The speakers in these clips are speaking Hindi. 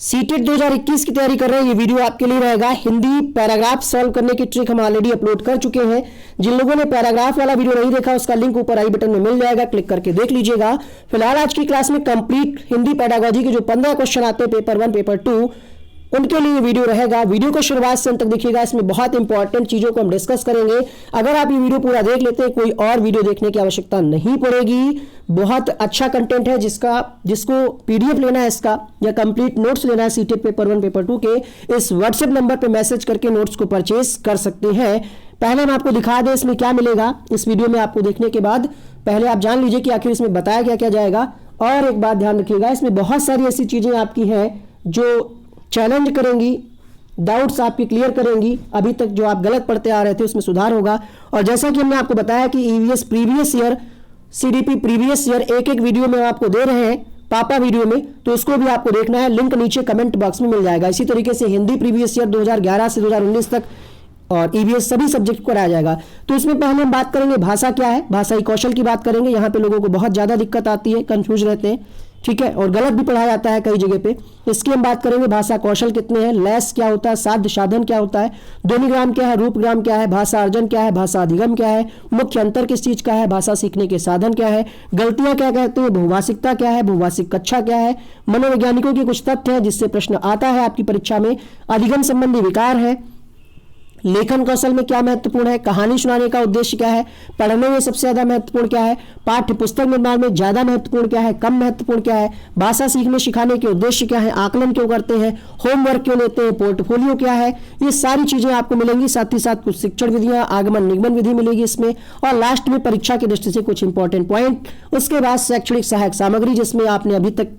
सीटेट 2021 की तैयारी कर रहे हैं, ये वीडियो आपके लिए रहेगा। हिंदी पैराग्राफ सॉल्व करने की ट्रिक हम ऑलरेडी अपलोड कर चुके हैं। जिन लोगों ने पैराग्राफ वाला वीडियो नहीं देखा, उसका लिंक ऊपर आई बटन में मिल जाएगा, क्लिक करके देख लीजिएगा। फिलहाल आज की क्लास में कंप्लीट हिंदी पैडागोजी के जो 15 क्वेश्चन आते हैं पेपर 1 पेपर 2, उनके लिए वीडियो रहेगा। वीडियो को शुरुआत से अंत तक देखिएगा, इसमें बहुत इंपॉर्टेंट चीजों को हम डिस्कस करेंगे। अगर आप ये वीडियो पूरा देख लेते हैं, कोई और वीडियो देखने की आवश्यकता नहीं पड़ेगी। बहुत अच्छा कंटेंट है, जिसको पीडीएफ लेना है इसका या कंप्लीट नोट्स लेना है सीटेट पेपर 1 पेपर 2 के, इस व्हाट्सएप नंबर पे मैसेज करके नोट्स को परचेज कर सकते हैं। पहले हम आपको दिखा दें इसमें क्या मिलेगा। इस वीडियो में आपको देखने के बाद पहले आप जान लीजिए कि आखिर इसमें बताया क्या क्या जाएगा। और एक बात ध्यान रखिएगा, इसमें बहुत सारी ऐसी चीजें आपकी हैं जो चैलेंज करेंगी, डाउट्स आपके क्लियर करेंगी। अभी तक जो आप गलत पढ़ते आ रहे थे उसमें सुधार होगा। और जैसा कि हमने आपको बताया कि EVS previous year, CDP previous year एक एक वीडियो में आपको दे रहे हैं, पापा वीडियो में, तो उसको भी आपको देखना है। लिंक नीचे कमेंट बॉक्स में मिल जाएगा। इसी तरीके से हिंदी प्रीवियस ईयर 2011 से 2019 तक और ईवीएस सभी सब्जेक्ट को कराया जाएगा। तो इसमें पहले हम बात करेंगे भाषा क्या है, भाषाई कौशल की बात करेंगे। यहाँ पे लोगों को बहुत ज्यादा दिक्कत आती है, कंफ्यूज रहते हैं, ठीक है, और गलत भी पढ़ाया जाता है कई जगह पे। इसकी हम बात करेंगे भाषा कौशल कितने हैं, लैस क्या होता है, साध्य साधन क्या होता है, ध्वनिग्राम क्या है, रूपग्राम क्या है, भाषा अर्जन क्या है, भाषा अधिगम क्या है, मुख्य अंतर किस चीज का है, भाषा सीखने के साधन क्या है, गलतियां क्या कहते हैं, बहुभाषिकता क्या है, बहुभाषिक कक्षा क्या है, मनोवैज्ञानिकों के कुछ तथ्य हैं जिससे प्रश्न आता है आपकी परीक्षा में, अधिगम संबंधी विकार है, लेखन कौशल में क्या महत्वपूर्ण है, कहानी सुनाने का उद्देश्य क्या है, पढ़ने में सबसे ज्यादा महत्वपूर्ण क्या है, पाठ्य पुस्तक निर्माण में ज्यादा महत्वपूर्ण क्या है, कम महत्वपूर्ण क्या है, भाषा सीखने सिखाने के उद्देश्य क्या है, आकलन क्यों करते हैं, होमवर्क क्यों लेते हैं, पोर्टफोलियो क्या है, ये सारी चीजें आपको मिलेंगी। साथ ही साथ कुछ शिक्षण विधियां, आगमन निगमन विधि मिलेगी इसमें, और लास्ट में परीक्षा की दृष्टि से कुछ इंपॉर्टेंट पॉइंट। उसके बाद शैक्षणिक सहायक सामग्री, जिसमें आपने अभी तक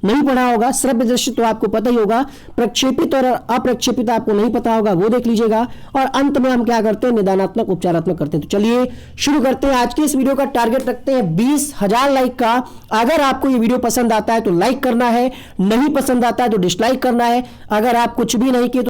नहीं पढ़ा होगा। श्रव्य दृश्य तो आपको पता ही होगा, प्रक्षेपित और अप्रक्षेपित आपको नहीं पता होगा, वो देख लीजिएगा। और अंत में हम क्या करते हैं, निदानात्मक उपचारात्मक करते हैं। तो चलिए शुरू करते हैं। आज के इस वीडियो का टारगेट रखते हैं 20,000 लाइक का। अगर आपको ये वीडियो पसंद आता है तो लाइक करना है, नहीं पसंद आता है तो डिसलाइक करना है। अगर आप कुछ भी नहीं किए तो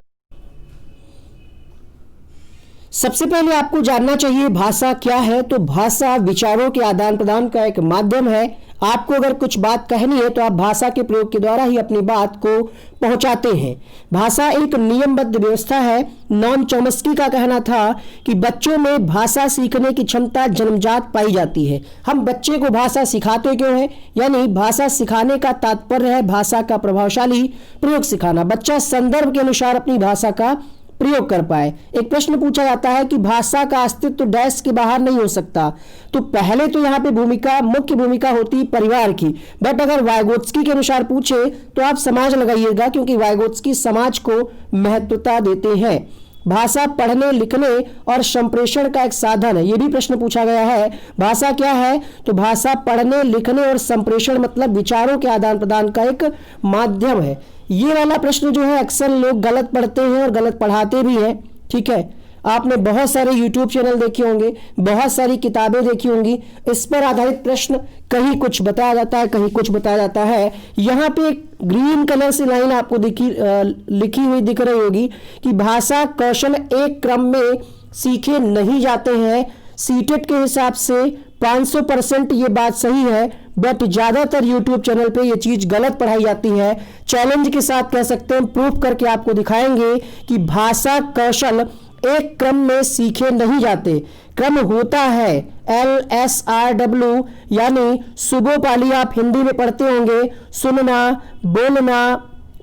सबसे पहले आपको जानना चाहिए भाषा क्या है। तो भाषा विचारों के आदान प्रदान का एक माध्यम है। आपको अगर कुछ बात कहनी है तो आप भाषा के प्रयोग के द्वारा ही अपनी बात को पहुंचाते हैं। भाषा एक नियमबद्ध व्यवस्था है। नॉम चॉम्स्की का कहना था कि बच्चों में भाषा सीखने की क्षमता जन्मजात पाई जाती है। हम बच्चे को भाषा सिखाते क्यों हैं, यानी भाषा सिखाने का तात्पर्य है भाषा का प्रभावशाली प्रयोग सिखाना। बच्चा संदर्भ के अनुसार अपनी भाषा का प्रयोग कर पाए। एक प्रश्न पूछा जाता है कि भाषा का अस्तित्व डैश के बाहर नहीं हो सकता। तो पहले तो यहाँ पे मुख्य भूमिका होती परिवार की, बट अगर वाइगोत्स्की के अनुसार पूछे तो आप समाज लगाइएगा, क्योंकि वाइगोत्स्की समाज को महत्वता देते हैं। भाषा पढ़ने लिखने और संप्रेषण का एक साधन है, यह भी प्रश्न पूछा गया है। भाषा क्या है, तो भाषा पढ़ने लिखने और संप्रेषण मतलब विचारों के आदान प्रदान का एक माध्यम है। ये वाला प्रश्न जो है अक्सर लोग गलत पढ़ते हैं और गलत पढ़ाते भी हैं, ठीक है। आपने बहुत सारे YouTube चैनल देखे होंगे, बहुत सारी किताबें देखी होंगी, इस पर आधारित प्रश्न कहीं कुछ बताया जाता है, कहीं कुछ बताया जाता है। यहाँ पे एक ग्रीन कलर से लाइन आपको लिखी हुई दिख रही होगी कि भाषा कौशल एक क्रम में सीखे नहीं जाते हैं। सीटेट के हिसाब से 500% ये बात सही है, बट ज्यादातर YouTube चैनल पे ये चीज गलत पढ़ाई जाती है। चैलेंज के साथ कह सकते हैं, प्रूफ करके आपको दिखाएंगे कि भाषा कौशल एक क्रम में सीखे नहीं जाते। क्रम होता है LSRW, यानी सुबोपाली आप हिंदी में पढ़ते होंगे, सुनना, बोलना,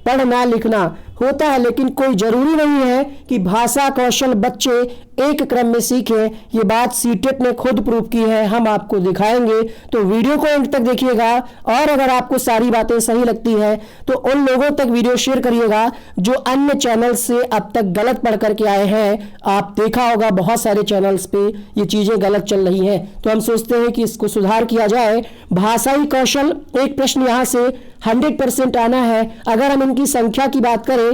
पढ़ना, लिखना होता है। लेकिन कोई जरूरी नहीं है कि भाषा कौशल बच्चे एक क्रम में सीखे। ये बात सीटेट ने खुद प्रूव की है, हम आपको दिखाएंगे। तो वीडियो को अंत तक देखिएगा, और अगर आपको सारी बातें सही लगती है तो उन लोगों तक वीडियो शेयर करिएगा जो अन्य चैनल से अब तक गलत पढ़ करके आए हैं। आप देखा होगा बहुत सारे चैनल्स पे ये चीजें गलत चल रही हैं, तो हम सोचते हैं कि इसको सुधार किया जाए। भाषाई कौशल, एक प्रश्न यहाँ से 100% आना है। अगर हम इनकी संख्या की बात करें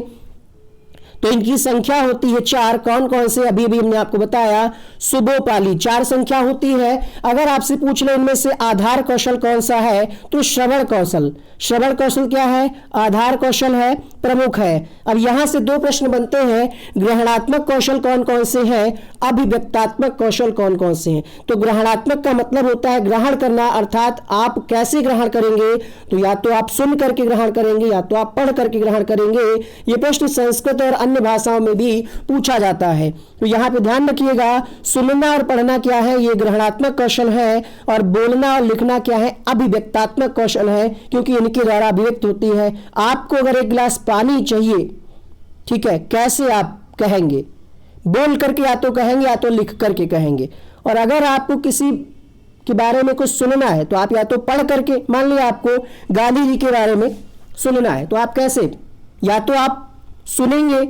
तो इनकी संख्या होती है 4। कौन कौन से? अभी अभी हमने आपको बताया, सुबोपाली 4 संख्या होती है। अगर आपसे पूछ ले इनमें से आधार कौशल कौन सा है, तो श्रवण कौशल। श्रवण कौशल क्या है? आधार कौशल है, प्रमुख है। अब यहां से 2 प्रश्न बनते हैं, ग्रहणात्मक कौशल कौन कौन से हैं, अभिव्यक्तात्मक कौशल कौन कौन से हैं। तो ग्रहणात्मक का मतलब होता है ग्रहण करना, अर्थात आप कैसे ग्रहण करेंगे, तो या तो आप सुन करके ग्रहण करेंगे या तो आप पढ़ करके ग्रहण करेंगे। ये प्रश्न संस्कृत और अन्य भाषाओं में भी पूछा जाता है। तो यहाँ पे ध्यान रखिएगा, सुनना और पढ़ना क्या है, ये ग्रहणात्मक कौशल है, और बोलना और लिखना क्या है, अभिव्यक्तात्मक कौशल है, क्योंकि इनके द्वारा अभिव्यक्त होती है। आपको अगर एक गिलास पानी चाहिए, ठीक है, कैसे आप कहेंगे? बोल करके या तो कहेंगे या तो लिख करके कहेंगे। और अगर आपको किसी के बारे में कुछ सुनना है तो आप या तो पढ़ करके, मान लिया आपको गांधी जी के बारे में सुनना है तो आप कैसे, या तो आप सुनेंगे,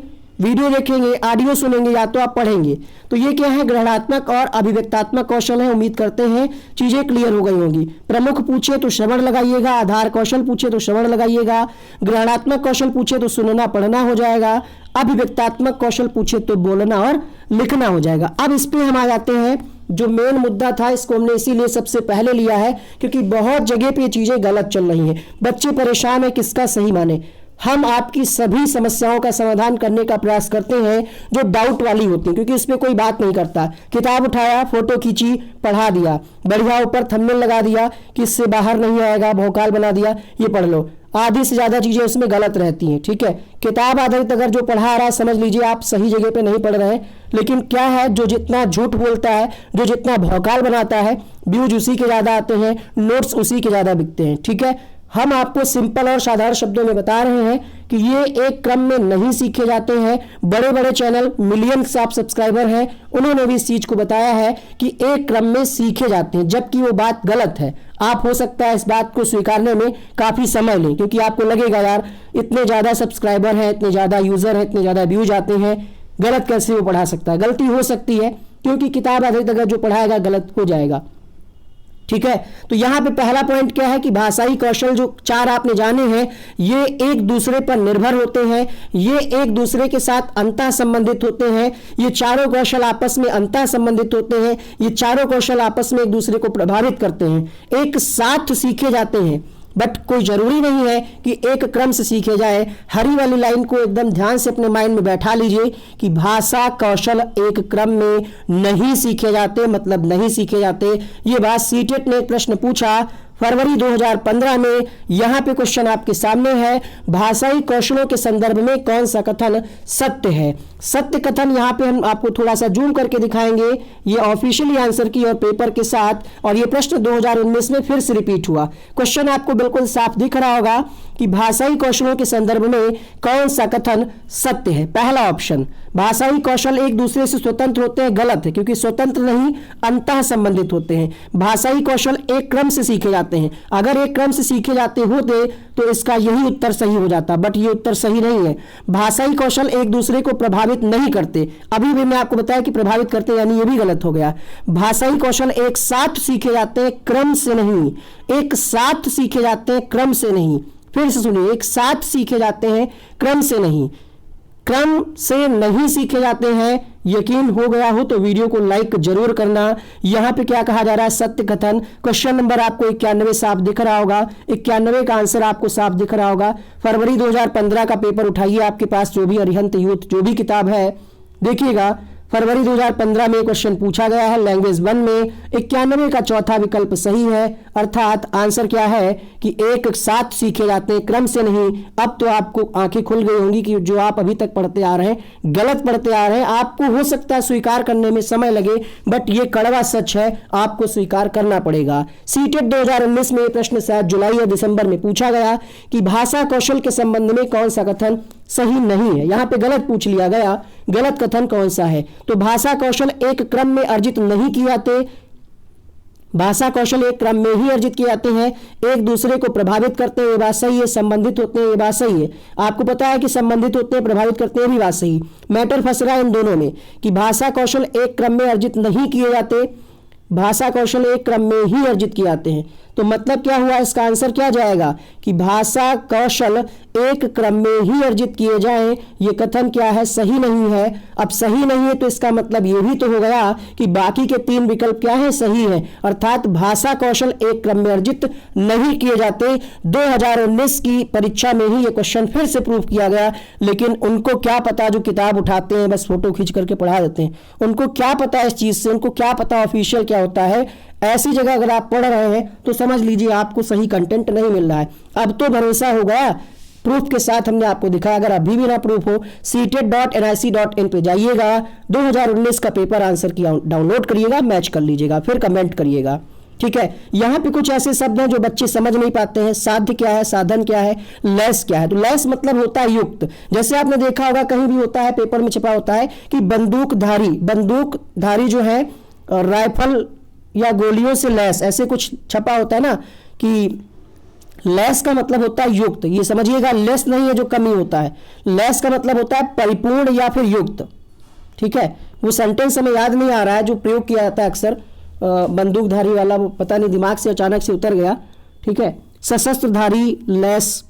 वीडियो देखेंगे, ऑडियो सुनेंगे, या तो आप पढ़ेंगे। तो ये क्या है? ग्रहणात्मक और अभिव्यक्तात्मक कौशल है। उम्मीद करते हैं चीजें क्लियर हो गई होंगी। प्रमुख पूछे तो श्रवण लगाइएगा, आधार कौशल पूछे तो श्रवण लगाइएगा, ग्रहणात्मक कौशल पूछे तो सुनना पढ़ना हो जाएगा, अभिव्यक्तात्मक कौशल पूछे तो बोलना और लिखना हो जाएगा। अब इस पे हम आ जाते हैं, जो मेन मुद्दा था इसको हमने इसीलिए सबसे पहले लिया है क्योंकि बहुत जगह पे ये चीजें गलत चल रही हैं, बच्चे परेशान है किसका सही माने। हम आपकी सभी समस्याओं का समाधान करने का प्रयास करते हैं जो डाउट वाली होती है, क्योंकि इसमें कोई बात नहीं करता। किताब उठाया, फोटो खींची, पढ़ा दिया, बढ़िया ऊपर थंबनेल लगा दिया कि इससे बाहर नहीं आएगा, भौकाल बना दिया, ये पढ़ लो। आधी से ज्यादा चीजें उसमें गलत रहती हैं, ठीक है। किताब आधारित अगर जो पढ़ा रहा है समझ लीजिए आप सही जगह पे नहीं पढ़ रहे हैं, लेकिन क्या है, जो जितना झूठ बोलता है, जो जितना भौकाल बनाता है, व्यूज उसी के ज्यादा आते हैं, नोट्स उसी के ज्यादा बिकते हैं, ठीक है। हम आपको सिंपल और साधारण शब्दों में बता रहे हैं कि ये एक क्रम में नहीं सीखे जाते हैं। बड़े बड़े चैनल, मिलियंस आप सब्सक्राइबर हैं, उन्होंने भी इस चीज को बताया है कि एक क्रम में सीखे जाते हैं, जबकि वो बात गलत है। आप हो सकता है इस बात को स्वीकारने में काफी समय लें, क्योंकि आपको लगेगा यार इतने ज्यादा सब्सक्राइबर हैं, इतने ज्यादा यूजर हैं, इतने ज्यादा व्यूज आते हैं, गलत कैसे वो पढ़ा सकता है। गलती हो सकती है क्योंकि किताब आधारित अगर जो पढ़ाएगा गलत हो जाएगा, ठीक है। तो यहां पे पहला पॉइंट क्या है कि भाषाई कौशल जो 4 आपने जाने हैं ये एक दूसरे पर निर्भर होते हैं, ये एक दूसरे के साथ अंतः संबंधित होते हैं। ये चारों कौशल आपस में अंतः संबंधित होते हैं, ये चारों कौशल आपस में एक दूसरे को प्रभावित करते हैं, एक साथ सीखे जाते हैं। बट कोई जरूरी नहीं है कि एक क्रम से सीखे जाए। हरी वाली लाइन को एकदम ध्यान से अपने माइंड में बैठा लीजिए कि भाषा कौशल एक क्रम में नहीं सीखे जाते, मतलब नहीं सीखे जाते। ये बात सीटेट ने एक प्रश्न पूछा फरवरी 2015 में। यहां पे क्वेश्चन आपके सामने है, भाषाई कौशलों के संदर्भ में कौन सा कथन सत्य है। सत्य कथन यहां पे हम आपको थोड़ा सा जूम करके दिखाएंगे, ये ऑफिशियली आंसर की और पेपर के साथ, और ये प्रश्न 2019 में फिर से रिपीट हुआ। क्वेश्चन आपको बिल्कुल साफ दिख रहा होगा कि भाषाई कौशलों के संदर्भ में कौन सा कथन सत्य है। पहला ऑप्शन, भाषाई कौशल एक दूसरे से स्वतंत्र होते हैं, गलत है, क्योंकि स्वतंत्र नहीं अंतः संबंधित होते हैं। भाषाई कौशल एक क्रम से सीखे जाते हैं। अगर एक क्रम से सीखे जाते होते तो इसका यही उत्तर सही हो जाता, बट ये उत्तर सही नहीं है। भाषाई कौशल एक दूसरे को प्रभावित नहीं करते। अभी भी मैं आपको बताया कि प्रभावित करते, यानी ये भी गलत हो गया। भाषाई कौशल एक साथ सीखे जाते हैं, क्रम से नहीं। एक साथ सीखे जाते हैं, क्रम से नहीं। फिर से सुनिए, एक साथ सीखे जाते हैं, क्रम से नहीं। क्रम से नहीं सीखे जाते हैं। यकीन हो गया हो तो वीडियो को लाइक जरूर करना। यहां पे क्या कहा जा रहा है, सत्य कथन। क्वेश्चन नंबर आपको 91 साफ दिख रहा होगा, 91 का आंसर आपको साफ दिख रहा होगा। फरवरी 2015 का पेपर उठाइए, आपके पास जो भी अरिहंत यूथ जो भी किताब है, देखिएगा फरवरी 2015 में क्वेश्चन पूछा गया है लैंग्वेज 1 में। 91 का चौथा विकल्प सही है, अर्थात आंसर क्या है कि एक साथ सीखे जाते हैं, क्रम से नहीं। अब तो आपको आंखें खुल गई होंगी कि जो आप अभी तक पढ़ते आ रहे हैं गलत पढ़ते आ रहे हैं। आपको हो सकता है स्वीकार करने में समय लगे, बट ये कड़वा सच है, आपको स्वीकार करना पड़ेगा। सीटेट 2019 में ये प्रश्न शायद जुलाई या दिसंबर में पूछा गया कि भाषा कौशल के संबंध में कौन सा कथन सही नहीं है। यहां पे गलत पूछ लिया गया, गलत कथन कौन सा है। तो भाषा कौशल एक क्रम में अर्जित नहीं किए जाते, भाषा कौशल एक क्रम में ही अर्जित किए जाते हैं, एक दूसरे को प्रभावित करते हैं, ये बात सही है। संबंधित होते हैं, ये बात सही है। आपको पता है कि संबंधित होते हैं, प्रभावित करते हैं, भी बात सही। मैटर फंस रहा है इन दोनों में कि भाषा कौशल एक क्रम में अर्जित नहीं किए जाते, भाषा कौशल एक क्रम में ही अर्जित किए जाते हैं। तो मतलब क्या हुआ, इसका आंसर क्या जाएगा कि भाषा कौशल एक क्रम में ही अर्जित किए जाएं, ये कथन क्या है, सही नहीं है। अब सही नहीं है तो इसका मतलब ये भी तो हो गया कि बाकी के 3 विकल्प क्या है, सही है। अर्थात भाषा कौशल एक क्रम में अर्जित नहीं किए जाते। 2019 की परीक्षा में ही ये क्वेश्चन फिर से प्रूव किया गया, लेकिन उनको क्या पता जो किताब उठाते हैं बस फोटो खींच करके पढ़ा देते हैं, उनको क्या पता इस चीज से, उनको क्या पता ऑफिशियल क्या होता है। ऐसी जगह अगर आप पढ़ रहे हैं तो समझ लीजिए आपको सही कंटेंट नहीं मिल रहा है। अब तो भरोसा हो गया, प्रूफ के साथ हमने आपको दिखाया। अगर अभी भी ना प्रूफ हो ctet.nic.in पे जाइएगा, 2019 का पेपर आंसर की डाउनलोड करिएगा, मैच कर लीजिएगा, फिर कमेंट करिएगा, ठीक है। यहाँ पे कुछ ऐसे शब्द हैं जो बच्चे समझ नहीं पाते हैं। साध्य क्या है, साधन क्या है, लेस क्या है। तो लेस मतलब होता है युक्त। जैसे आपने देखा होगा कहीं भी होता है, पेपर में छपा होता है कि बंदूकधारी जो है राइफल या गोलियों से लैस, ऐसे कुछ छपा होता है ना, कि लेस का मतलब होता है युक्त, ये समझिएगा। लेस नहीं है जो कमी होता है, लेस का मतलब होता है परिपूर्ण या फिर युक्त, ठीक है। वो सेंटेंस हमें याद नहीं आ रहा है जो प्रयोग किया जाता है अक्सर, बंदूकधारी वाला, वो पता नहीं दिमाग से अचानक से उतर गया, ठीक है। सशस्त्रधारी, लेस,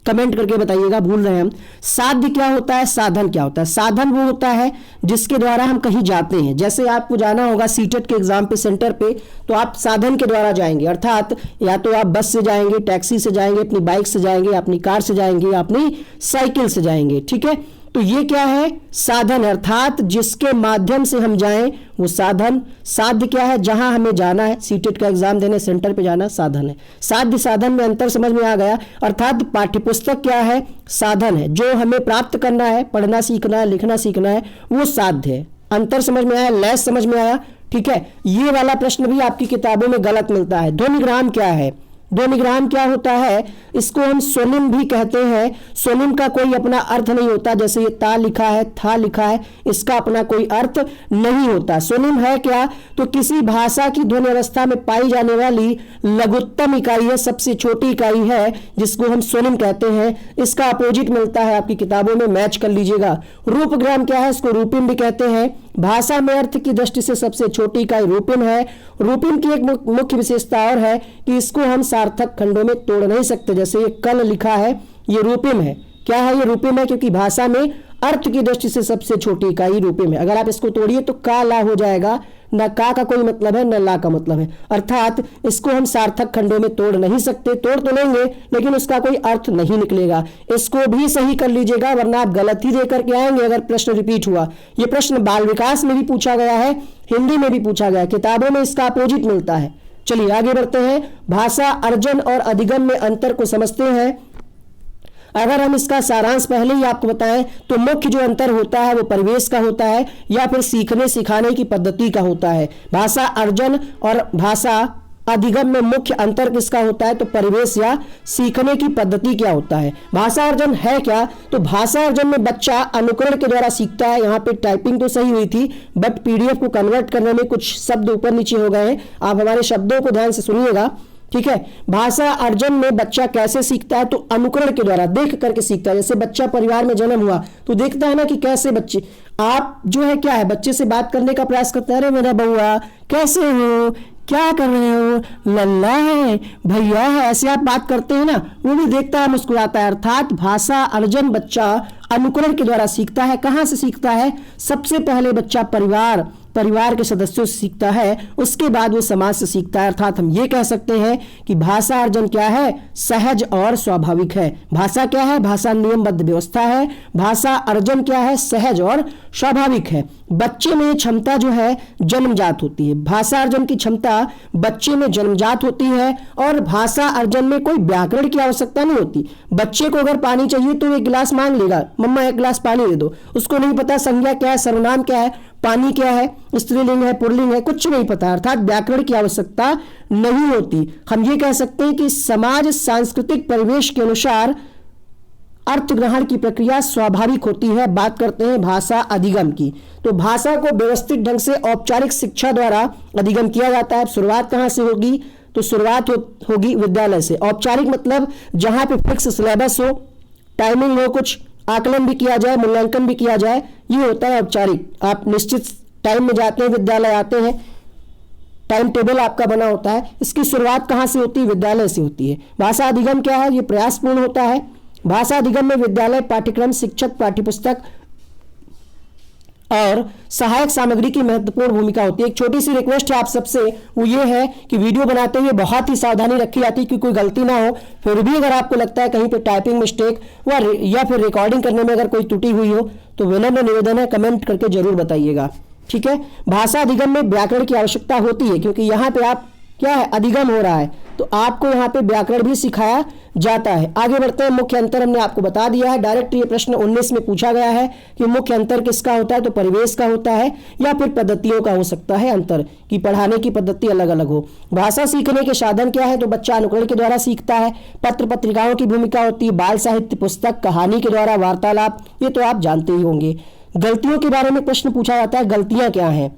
कमेंट करके बताइएगा, भूल रहे हैं हम। साध्य क्या होता है, साधन क्या होता है। साधन वो होता है जिसके द्वारा हम कहीं जाते हैं। जैसे आपको जाना होगा सीटेट के एग्जाम पे, सेंटर पे, तो आप साधन के द्वारा जाएंगे, अर्थात या तो आप बस से जाएंगे, टैक्सी से जाएंगे, अपनी बाइक से जाएंगे, अपनी कार से जाएंगे, अपनी साइकिल से जाएंगे, ठीक है। तो ये क्या है, साधन, अर्थात जिसके माध्यम से हम जाएं वो साधन। साध्य क्या है, जहां हमें जाना है, सीटेट का एग्जाम देने सेंटर पे जाना साधन है। साध्य साधन में अंतर समझ में आ गया। अर्थात पाठ्यपुस्तक क्या है, साधन है। जो हमें प्राप्त करना है, पढ़ना सीखना है, लिखना सीखना है, वो साध्य है। अंतर समझ में आया, लेस समझ में आया, ठीक है। ये वाला प्रश्न भी आपकी किताबों में गलत मिलता है। ध्वनिग्राम क्या है, ध्वनिग्राम क्या होता है, इसको हम स्वनिम भी कहते हैं। स्वनिम का कोई अपना अर्थ नहीं होता। जैसे ये ता लिखा है, था लिखा है, इसका अपना कोई अर्थ नहीं होता। स्वनिम है क्या, तो किसी भाषा की ध्वनि अवस्था में पाई जाने वाली लघुत्तम इकाई है, सबसे छोटी इकाई है, जिसको हम स्वनिम कहते हैं। इसका अपोजिट मिलता है आपकी किताबों में, मैच कर लीजिएगा। रूपग्राम क्या है, इसको रूपिम भी कहते हैं। भाषा में अर्थ की दृष्टि से सबसे छोटी इकाई रूपिम है। रूपिम की एक मुख्य विशेषता और है कि इसको हम सार्थक खंडों में तोड़ नहीं सकते। जैसे ये कल लिखा है, ये रूपिम है। क्या है, ये रूपिम है क्योंकि भाषा में अर्थ की दृष्टि से सबसे छोटी इकाई रूपिम है। अगर आप इसको तोड़िए तो का ला हो जाएगा, न का कोई मतलब है, न ला का मतलब है। अर्थात इसको हम सार्थक खंडों में तोड़ नहीं सकते। तोड़ तो लेंगे लेकिन उसका कोई अर्थ नहीं निकलेगा। इसको भी सही कर लीजिएगा, वरना आप गलत ही देकर के आएंगे अगर प्रश्न रिपीट हुआ। ये प्रश्न बाल विकास में भी पूछा गया है, हिंदी में भी पूछा गया है, किताबों में इसका अपोजिट मिलता है। चलिए आगे बढ़ते हैं। भाषा अर्जन और अधिगम में अंतर को समझते हैं। अगर हम इसका सारांश पहले ही आपको बताएं तो मुख्य जो अंतर होता है वो परिवेश का होता है या फिर सीखने सिखाने की पद्धति का होता है। भाषा अर्जन और भाषा अधिगम में मुख्य अंतर किसका होता है, तो परिवेश या सीखने की पद्धति क्या होता है। भाषा अर्जन है क्या, तो भाषा अर्जन में बच्चा अनुकरण के द्वारा सीखता है। यहाँ पे टाइपिंग तो सही हुई थी बट पीडीएफ को कन्वर्ट करने में कुछ शब्द ऊपर नीचे हो गए हैं। आप हमारे शब्दों को ध्यान से सुनिएगा, ठीक है। भाषा अर्जन में बच्चा कैसे सीखता है, तो अनुकरण के द्वारा, देख करके सीखता है। जैसे बच्चा परिवार में जन्म हुआ तो देखता है ना कि कैसे बच्चे, आप जो है क्या है, बच्चे से बात करने का प्रयास करते हैं, अरे मेरा बउआ कैसे हो, क्या कर रहे हो, लल्ला है, भैया है, ऐसे आप बात करते हैं ना, वो भी देखता है, मुस्कुराता है। अर्थात भाषा अर्जन बच्चा अनुकरण के द्वारा सीखता है। कहाँ से सीखता है, सबसे पहले बच्चा परिवार के सदस्यों से सीखता है, उसके बाद वो समाज से सीखता है। अर्थात हम ये कह सकते हैं कि भाषा अर्जन क्या है, सहज और स्वाभाविक है। भाषा क्या है, भाषा नियमबद्ध व्यवस्था है। भाषा अर्जन क्या है, सहज और स्वाभाविक है। बच्चे में क्षमता जो है जन्मजात होती है। भाषा अर्जन की क्षमता बच्चे में जन्मजात होती है और भाषा अर्जन में कोई व्याकरण की आवश्यकता नहीं होती। बच्चे को अगर पानी चाहिए तो एक गिलास मांग लेगा, मम्मा एक गिलास पानी दे दो। उसको नहीं पता संज्ञा क्या है, सर्वनाम क्या है, पानी क्या है, स्त्रीलिंग है, पुल्लिंग है, कुछ नहीं पता। अर्थात व्याकरण की आवश्यकता नहीं होती। हम ये कह सकते हैं कि समाज सांस्कृतिक परिवेश के अनुसार अर्थ ग्रहण की प्रक्रिया स्वाभाविक होती है। बात करते हैं भाषा अधिगम की, तो भाषा को व्यवस्थित ढंग से औपचारिक शिक्षा द्वारा अधिगम किया जाता है। शुरुआत कहाँ से होगी, तो शुरुआत होगी विद्यालय से। औपचारिक मतलब जहां पे फिक्स सिलेबस हो, टाइमिंग हो, कुछ आकलन भी किया जाए, मूल्यांकन भी किया जाए, ये होता है औपचारिक। आप निश्चित टाइम में जाते हैं, विद्यालय आते हैं, टाइम टेबल आपका बना होता है। इसकी शुरुआत कहाँ से होती है? विद्यालय से होती है। भाषा अधिगम क्या है? ये प्रयासपूर्ण होता है। भाषा अधिगम में विद्यालय पाठ्यक्रम, शिक्षक, पाठ्यपुस्तक और सहायक सामग्री की महत्वपूर्ण भूमिका होती है। एक छोटी सी रिक्वेस्ट है आप सबसे, वो ये है कि वीडियो बनाते हुए बहुत ही सावधानी रखी जाती है कि कोई गलती ना हो। फिर भी अगर आपको लगता है कहीं पे टाइपिंग मिस्टेक या फिर रिकॉर्डिंग करने में अगर कोई त्रुटि हुई हो तो विनम्र निवेदन है, कमेंट करके जरूर बताइएगा। ठीक है। भाषा अधिगम में व्याकरण की आवश्यकता होती है क्योंकि यहाँ पे आप क्या है, अधिगम हो रहा है, तो आपको यहाँ पे व्याकरण भी सिखाया जाता है। आगे बढ़ते हैं। मुख्य अंतर हमने आपको बता दिया है। डायरेक्ट ये प्रश्न 19 में पूछा गया है कि मुख्य अंतर किसका होता है, तो परिवेश का होता है या फिर पद्धतियों का हो सकता है अंतर, कि पढ़ाने की पद्धति अलग अलग हो। भाषा सीखने के साधन क्या है, तो बच्चा अनुकरण के द्वारा सीखता है। पत्र पत्रिकाओं की भूमिका होती है, बाल साहित्य, पुस्तक, कहानी के द्वारा, वार्तालाप, ये तो आप जानते ही होंगे। गलतियों के बारे में प्रश्न पूछा जाता है, गलतियां क्या हैं,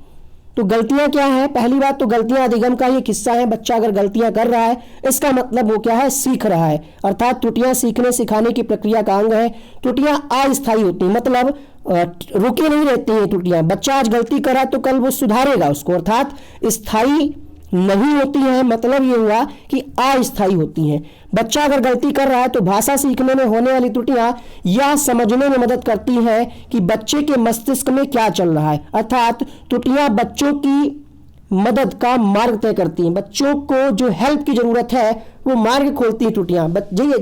तो गलतियां क्या है? पहली बात तो गलतियां अधिगम का ही हिस्सा है। बच्चा अगर गलतियां कर रहा है इसका मतलब वो क्या है, सीख रहा है, अर्थात त्रुटियां सीखने सिखाने की प्रक्रिया का अंग है। त्रुटियां अस्थायी होती हैं, मतलब रुके नहीं रहती हैं त्रुटियां। बच्चा आज गलती करा तो कल वो सुधारेगा उसको, अर्थात स्थायी नहीं होती है। मतलब ये हुआ कि अस्थायी होती हैं। बच्चा अगर गलती कर रहा है तो भाषा सीखने में होने वाली त्रुटियां यह समझने में मदद करती है कि बच्चे के मस्तिष्क में क्या चल रहा है, अर्थात त्रुटियां बच्चों की मदद का मार्ग तय करती हैं। बच्चों को जो हेल्प की जरूरत है वो मार्ग खोलती है त्रुटियां।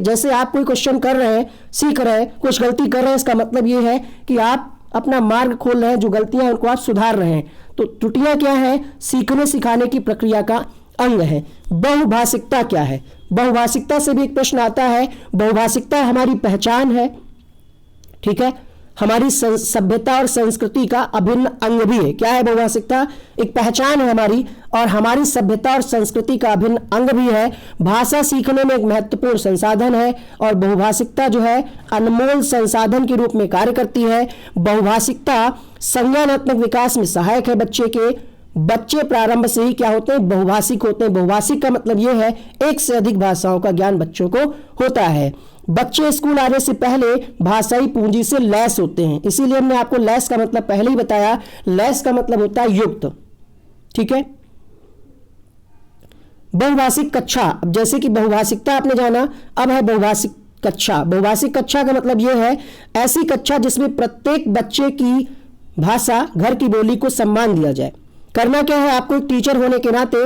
जैसे आप कोई क्वेश्चन कर रहे हैं, सीख रहे हैं, कुछ गलती कर रहे हैं, इसका मतलब ये है कि आप अपना मार्ग खोल रहे हैं, जो गलतियां उनको आप सुधार रहे हैं। तो त्रुटियां क्या है? सीखने सिखाने की प्रक्रिया का अंग है। बहुभाषिकता क्या है? बहुभाषिकता से भी एक प्रश्न आता है। बहुभाषिकता हमारी पहचान है, ठीक है, हमारी सभ्यता और संस्कृति का अभिन्न अंग भी है। क्या है बहुभाषिकता? एक पहचान है हमारी, और हमारी सभ्यता और संस्कृति का अभिन्न अंग भी है। भाषा सीखने में एक महत्वपूर्ण संसाधन है, और बहुभाषिकता जो है अनमोल संसाधन के रूप में कार्य करती है। बहुभाषिकता संज्ञानात्मक विकास में सहायक है बच्चे के। बच्चे प्रारंभ से ही क्या होते हैं? बहुभाषिक होते हैं। बहुभाषिक का मतलब यह है एक से अधिक भाषाओं का ज्ञान बच्चों को होता है। बच्चे स्कूल आने से पहले भाषाई पूंजी से लैस होते हैं, इसीलिए हमने आपको लैस का मतलब पहले ही बताया। लैस का मतलब होता है युक्त, ठीक है। बहुभाषिक कक्षा, अब जैसे कि बहुभाषिकता आपने जाना, अब है बहुभाषिक कक्षा। बहुभाषिक कक्षा का मतलब यह है ऐसी कक्षा जिसमें प्रत्येक बच्चे की भाषा, घर की बोली को सम्मान दिया जाए। करना क्या है आपको? एक टीचर होने के नाते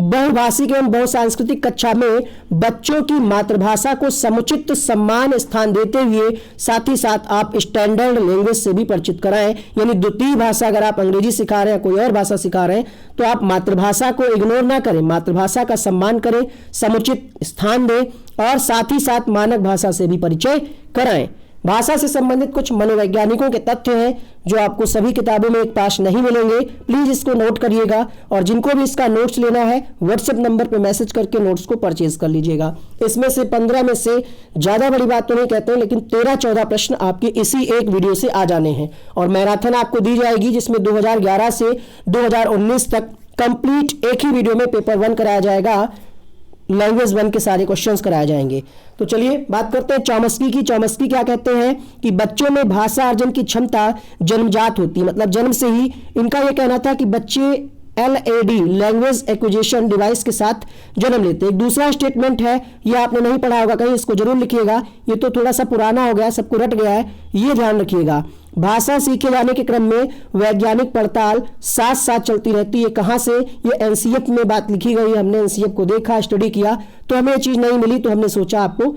बहुभाषिक एवं बहुसांस्कृतिक कक्षा में बच्चों की मातृभाषा को समुचित सम्मान स्थान देते हुए साथ ही साथ आप स्टैंडर्ड लैंग्वेज से भी परिचित कराएं। यानी द्वितीय भाषा, अगर आप अंग्रेजी सिखा रहे हैं, कोई और भाषा सिखा रहे हैं, तो आप मातृभाषा को इग्नोर ना करें, मातृभाषा का सम्मान करें, समुचित स्थान दें, और साथ ही साथ मानक भाषा से भी परिचय कराएं। भाषा से संबंधित कुछ मनोवैज्ञानिकों के तथ्य हैं जो आपको सभी किताबों में एक पास नहीं मिलेंगे। प्लीज इसको नोट करिएगा, और जिनको भी इसका नोट्स लेना है व्हाट्सएप नंबर पे मैसेज करके नोट्स को परचेज कर लीजिएगा। इसमें से 15 में से ज्यादा बड़ी बात तो नहीं कहते हैं, लेकिन 13-14 प्रश्न आपके इसी एक वीडियो से आ जाने हैं। और मैराथन आपको दी जाएगी जिसमें 2011 से 2019 तक कंप्लीट एक ही वीडियो में पेपर 1 कराया जाएगा। लैंग्वेज 1 के सारे क्वेश्चंस कराए जाएंगे। तो चलिए बात करते हैं चौमस्की की। चौमस्की क्या कहते हैं कि बच्चों में भाषा अर्जन की क्षमता जन्मजात होती है, मतलब जन्म से ही। इनका यह कहना था कि बच्चे LAD लैंग्वेज एक्विजिशन डिवाइस के साथ जन्म लेते हैं। एक दूसरा स्टेटमेंट है, ये आपने नहीं पढ़ा होगा कहीं, इसको जरूर लिखिएगा, ये तो थोड़ा सा पुराना हो गया, सबको रट गया है, ये ध्यान रखिएगा। भाषा सीखे जाने के क्रम में वैज्ञानिक पड़ताल साथ साथ चलती रहती है। कहां से? ये NCF में बात लिखी गई, हमने NCF को देखा, स्टडी किया, तो हमें ये चीज नहीं मिली, तो हमने सोचा आपको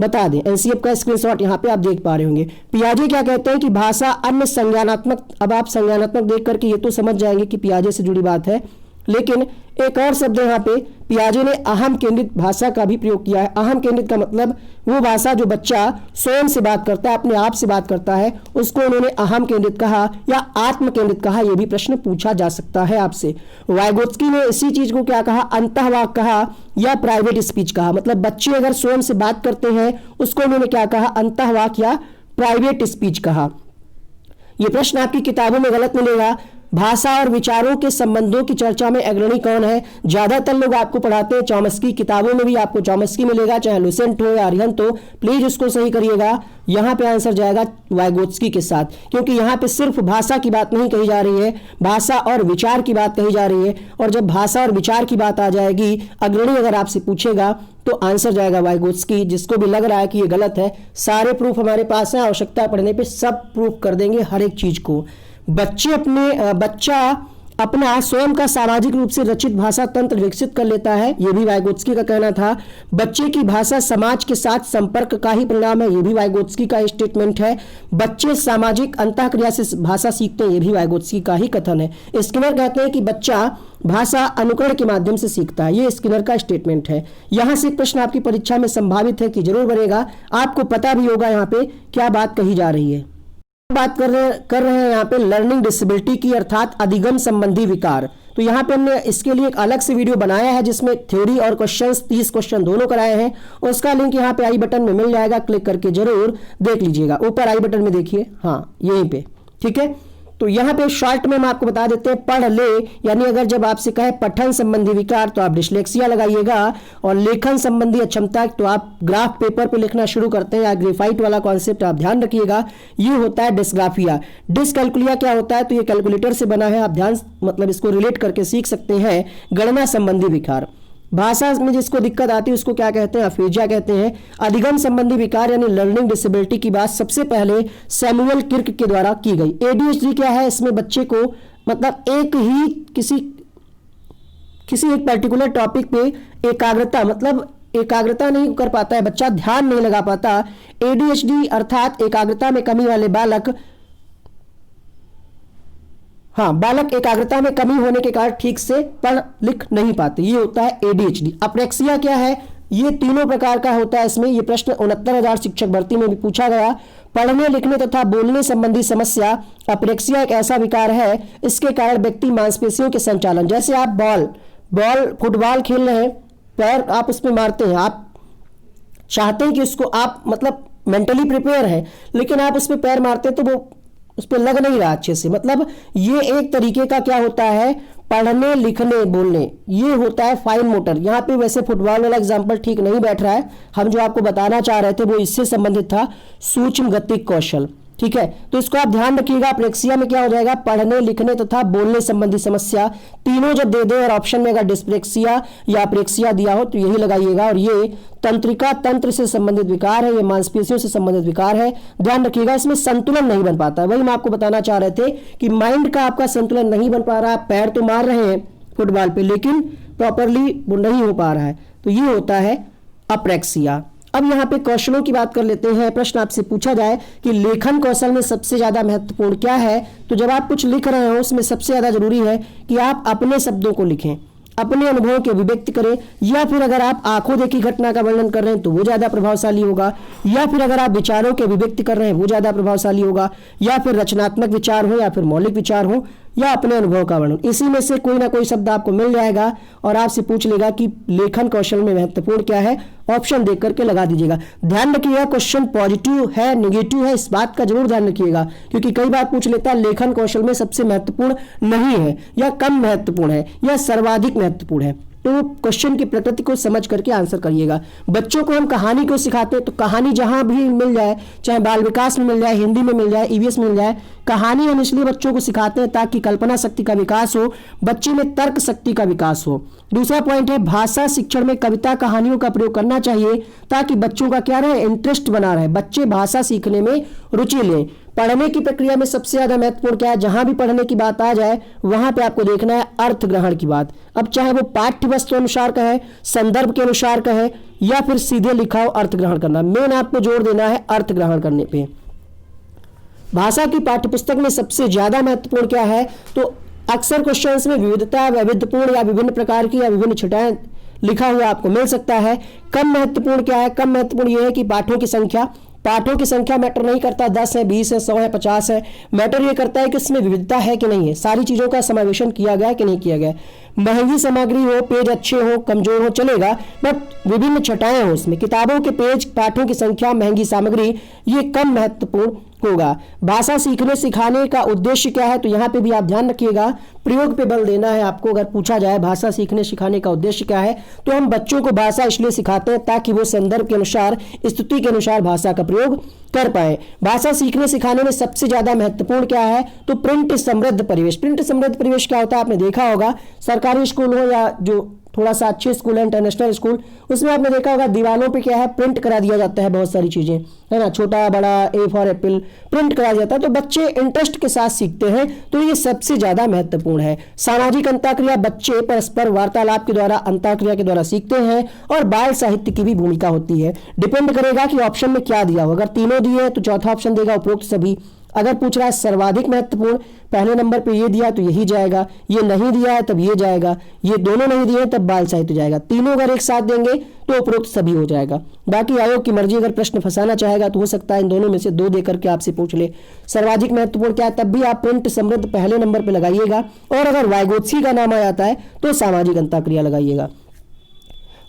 बता दें। NCF का स्क्रीनशॉट यहाँ पे आप देख पा रहे होंगे। पियाजे क्या कहते हैं कि भाषा अन्य संज्ञानात्मक, अब आप संज्ञानात्मक देख करके ये तो समझ जाएंगे कि पियाजे से जुड़ी बात है, लेकिन एक और शब्द यहाँ पे पियाजे ने अहम केंद्रित भाषा का भी प्रयोग किया है। अहम केंद्रित का मतलब वो भाषा जो बच्चा स्वयं से बात करता है, अपने आप से बात करता है, उसको उन्होंने अहम केंद्रित कहा या आत्म केंद्रित कहा। यह भी प्रश्न पूछा जा सकता है आपसे। वाइगोत्स्की ने इसी चीज को क्या कहा? अंतःवाक कहा या प्राइवेट स्पीच कहा। मतलब बच्चे अगर स्वयं से बात करते हैं उसको उन्होंने क्या कहा? अंतःवाक या प्राइवेट स्पीच कहा। यह प्रश्न आपकी किताबों में गलत मिलेगा। भाषा और विचारों के संबंधों की चर्चा में अग्रणी कौन है? ज्यादातर लोग आपको पढ़ाते हैं चॉम्स्की, किताबों में भी आपको चॉम्स्की मिलेगा, चाहे लुसेंट हो या अरिहंत हो। प्लीज उसको सही करिएगा। यहाँ पे आंसर जाएगा वाइगोत्स्की के साथ, क्योंकि यहाँ पे सिर्फ भाषा की बात नहीं कही जा रही है, भाषा और विचार की बात कही जा रही है। और जब भाषा और विचार की बात आ जाएगी, अग्रणी अगर आपसे पूछेगा तो आंसर जाएगा वाइगोत्स्की। जिसको भी लग रहा है कि ये गलत है, सारे प्रूफ हमारे पास हैं, आवश्यकता पड़ने पे सब प्रूफ कर देंगे हर एक चीज को। बच्चा अपना स्वयं का सामाजिक रूप से रचित भाषा तंत्र विकसित कर लेता है, यह भी वाइगोत्स्की का कहना था। बच्चे की भाषा समाज के साथ संपर्क का ही परिणाम है, यह भी वाइगोत्स्की का स्टेटमेंट है। बच्चे सामाजिक अंतःक्रिया से भाषा सीखते हैं, यह भी वाइगोत्स्की का ही कथन है। स्किनर कहते हैं कि बच्चा भाषा अनुकरण के माध्यम से सीखता है, ये स्किनर का स्टेटमेंट है। यहां से एक प्रश्न आपकी परीक्षा में संभावित है कि जरूर बनेगा, आपको पता भी होगा यहाँ पे क्या बात कही जा रही है। बात कर रहे हैं यहाँ पे लर्निंग डिसेबिलिटी की, अर्थात अधिगम संबंधी विकार। तो यहाँ पे हमने इसके लिए एक अलग से वीडियो बनाया है जिसमें थ्योरी और क्वेश्चंस 30 क्वेश्चन दोनों कराए हैं। उसका लिंक यहाँ पे आई बटन में मिल जाएगा, क्लिक करके जरूर देख लीजिएगा। ऊपर आई बटन में देखिए, हाँ यहीं पे, ठीक है। तो यहाँ पे शॉर्ट में हम आपको बता देते हैं, पढ़ ले यानी अगर जब आपसे कहे पठन संबंधी विकार तो आप डिस्लेक्सिया लगाइएगा, और लेखन संबंधी अक्षमता तो आप ग्राफ पेपर पे लिखना शुरू करते हैं या ग्रेफाइट वाला कॉन्सेप्ट आप ध्यान रखिएगा, ये होता है डिस्ग्राफिया। डिसकैलकुलिया क्या होता है? तो ये कैलकुलेटर से बना है, आप ध्यान मतलब इसको रिलेट करके सीख सकते हैं। गणना संबंधी विकार, भाषा में जिसको दिक्कत आती है उसको क्या कहते हैं? अफेजिया कहते हैं। अधिगम संबंधी विकार यानी लर्निंग डिसेबिलिटी की बात सबसे पहले सैमुअल किर्क के द्वारा की गई। एडीएचडी क्या है? इसमें बच्चे को मतलब एक ही किसी एक पर्टिकुलर टॉपिक पे एकाग्रता मतलब एकाग्रता नहीं कर पाता है, बच्चा ध्यान नहीं लगा पाता। एडीएचडी अर्थात एकाग्रता में कमी वाले बालक, बालक एकाग्रता में कमी होने के कारण ठीक से पढ़ लिख नहीं पाते, ये होता है एडीएचडी। अप्रेक्सिया क्या है? ये तीनों प्रकार का होता है इसमें। ये प्रश्न 69,000 शिक्षक भर्ती में भी पूछा गया। पढ़ने लिखने तथा बोलने संबंधी समस्या। अप्रेक्सिया एक ऐसा विकार है, इसके कारण व्यक्ति मांसपेशियों के संचालन, जैसे आप फुटबॉल खेल रहे हैं, पैर आप उसमें मारते हैं, आप चाहते हैं कि उसको आप मतलब मेंटली प्रिपेयर है, लेकिन आप उस पर पैर मारते हैं तो वो उस पर लग नहीं रहा अच्छे से। मतलब ये एक तरीके का क्या होता है? पढ़ने लिखने बोलने, ये होता है फाइन मोटर। यहाँ पे वैसे फुटबॉल वाला एग्जाम्पल ठीक नहीं बैठ रहा है, हम जो आपको बताना चाह रहे थे वो इससे संबंधित था, सूक्ष्म गतिक कौशल, ठीक है। तो इसको आप ध्यान रखिएगा। अप्रेक्सिया में क्या हो जाएगा? पढ़ने लिखने तथा बोलने संबंधी समस्या। तीनों जब दे दे और ऑप्शन में अगर डिस्प्रेक्सिया या अप्रेक्सिया दिया हो तो यही लगाइएगा। और ये तंत्रिका तंत्र से संबंधित विकार है, ये मांसपेशियों से संबंधित विकार है, ध्यान रखिएगा। इसमें संतुलन नहीं बन पाता, वही हम आपको बताना चाह रहे थे कि माइंड का आपका संतुलन नहीं बन पा रहा। पैर तो मार रहे हैं फुटबॉल पे लेकिन प्रॉपरली वो नहीं हो पा रहा है, तो ये होता है अप्रेक्सिया। अब यहाँ पे कौशलों की बात कर लेते हैं। प्रश्न आपसे पूछा जाए कि लेखन कौशल में सबसे ज्यादा महत्वपूर्ण क्या है, तो जब आप कुछ लिख रहे हो उसमें सबसे ज्यादा जरूरी है कि आप अपने शब्दों को लिखें, अपने अनुभवों की अभिव्यक्ति करें, या फिर अगर आप आंखों देखी घटना का वर्णन कर रहे हैं तो वो ज्यादा प्रभावशाली होगा, या फिर अगर आप विचारों की अभिव्यक्ति कर रहे हैं वो ज्यादा प्रभावशाली होगा, या फिर रचनात्मक विचार हो या फिर मौलिक विचार हो या अपने अनुभव का वर्णन। इसी में से कोई ना कोई शब्द आपको मिल जाएगा और आपसे पूछ लेगा कि लेखन कौशल में महत्वपूर्ण क्या है, ऑप्शन देख करके लगा दीजिएगा। ध्यान रखिएगा क्वेश्चन पॉजिटिव है नेगेटिव है, इस बात का जरूर ध्यान रखिएगा, क्योंकि कई बार पूछ लेता है लेखन कौशल में सबसे महत्वपूर्ण नहीं है या कम महत्वपूर्ण है या सर्वाधिक महत्वपूर्ण है। तो क्वेश्चन की प्रकृति को समझ करके आंसर करिएगा। बच्चों को हम कहानी को सिखाते हैं तो कहानी जहां भी मिल जाए, चाहे बाल विकास में मिल जाए, हिंदी में मिल जाए, ईवीएस में मिल जाए, कहानी हम इसलिए बच्चों को सिखाते हैं ताकि कल्पना शक्ति का विकास हो, बच्चे में तर्क शक्ति का विकास हो। दूसरा पॉइंट है भाषा शिक्षण में कविता कहानियों का प्रयोग करना चाहिए ताकि बच्चों का क्या रहे, इंटरेस्ट बना रहे, बच्चे भाषा सीखने में रुचि लें। पढ़ने की प्रक्रिया में सबसे ज्यादा महत्वपूर्ण क्या है? जहां भी पढ़ने की बात आ जाए वहां पे आपको देखना है अर्थ ग्रहण की बात। अब चाहे वो पाठ्य वस्तु अनुसार का है, संदर्भ के अनुसार का है, या फिर सीधे लिखा हो अर्थ ग्रहण करना, मेन आपको जोर देना है अर्थ ग्रहण करने पे। भाषा की पाठ्यपुस्तक में सबसे ज्यादा महत्वपूर्ण क्या है? तो अक्सर क्वेश्चंस में विविधता, वैविध्यपूर्ण या विभिन्न प्रकार की या विभिन्न छटाएं लिखा हुआ आपको मिल सकता है। कम महत्वपूर्ण क्या है? कम महत्वपूर्ण यह है कि पाठों की संख्या मैटर नहीं करता, 10 है, 20 है, 100 है, 50 है। मैटर ये करता है कि इसमें विविधता है कि नहीं है, सारी चीजों का समावेशन किया गया कि नहीं किया गया। महंगी सामग्री हो, पेज अच्छे हो, कमजोर हो चलेगा, बट विभिन्न छटाएं हो उसमें, किताबों के पेज, पाठों की संख्या, महंगी सामग्री, ये कम महत्वपूर्ण होगा। भाषा सीखने सिखाने का उद्देश्य क्या है, तो यहाँ पे भी आप ध्यान रखिएगा, प्रयोग पे बल देना है आपको। अगर पूछा जाए भाषा सीखने सिखाने का उद्देश्य क्या है, तो हम बच्चों को भाषा इसलिए सिखाते हैं ताकि वो संदर्भ के अनुसार, स्थिति के अनुसार भाषा का प्रयोग कर पाए। भाषा सीखने सिखाने में सबसे ज्यादा महत्वपूर्ण क्या है, तो प्रिंट समृद्ध परिवेश। प्रिंट समृद्ध परिवेश क्या होता है, आपने देखा होगा सरकारी स्कूल हो या जो थोड़ा सा अच्छे स्कूल है, इंटरनेशनल स्कूल, उसमें आपने देखा होगा दीवारों पे क्या है, प्रिंट करा दिया जाता है बहुत सारी चीजें, है ना, छोटा बड़ा, ए फॉर एप्पल, प्रिंट करा दिया जाता है, तो बच्चे इंटरेस्ट के साथ सीखते हैं। तो ये सबसे ज्यादा महत्वपूर्ण है। सामाजिक अंतःक्रिया, बच्चे परस्पर वार्तालाप के द्वारा, अंतःक्रिया के द्वारा सीखते हैं। और बाल साहित्य की भी भूमिका होती है। डिपेंड करेगा कि ऑप्शन में क्या दिया हो, अगर तीनों दिए हैं तो चौथा ऑप्शन देगा उपरोक्त सभी। अगर पूछ रहा है सर्वाधिक महत्वपूर्ण, पहले नंबर पे ये दिया तो यही जाएगा, ये नहीं दिया है तब ये जाएगा, ये दोनों नहीं दिए तब बाल साहित्य जाएगा, तीनों अगर एक साथ देंगे तो उपरोक्त सभी हो जाएगा। बाकी आयोग की मर्जी, अगर प्रश्न फंसाना चाहेगा तो हो सकता है इन दोनों में से दो देकर के आपसे पूछ ले। सर्वाधिक महत्वपूर्ण क्या है, तब भी आप प्रिंट समृद्ध पहले नंबर पर लगाइएगा, और अगर वाइगोत्स्की का नाम आ जाता है तो सामाजिक अंतःक्रिया लगाइएगा।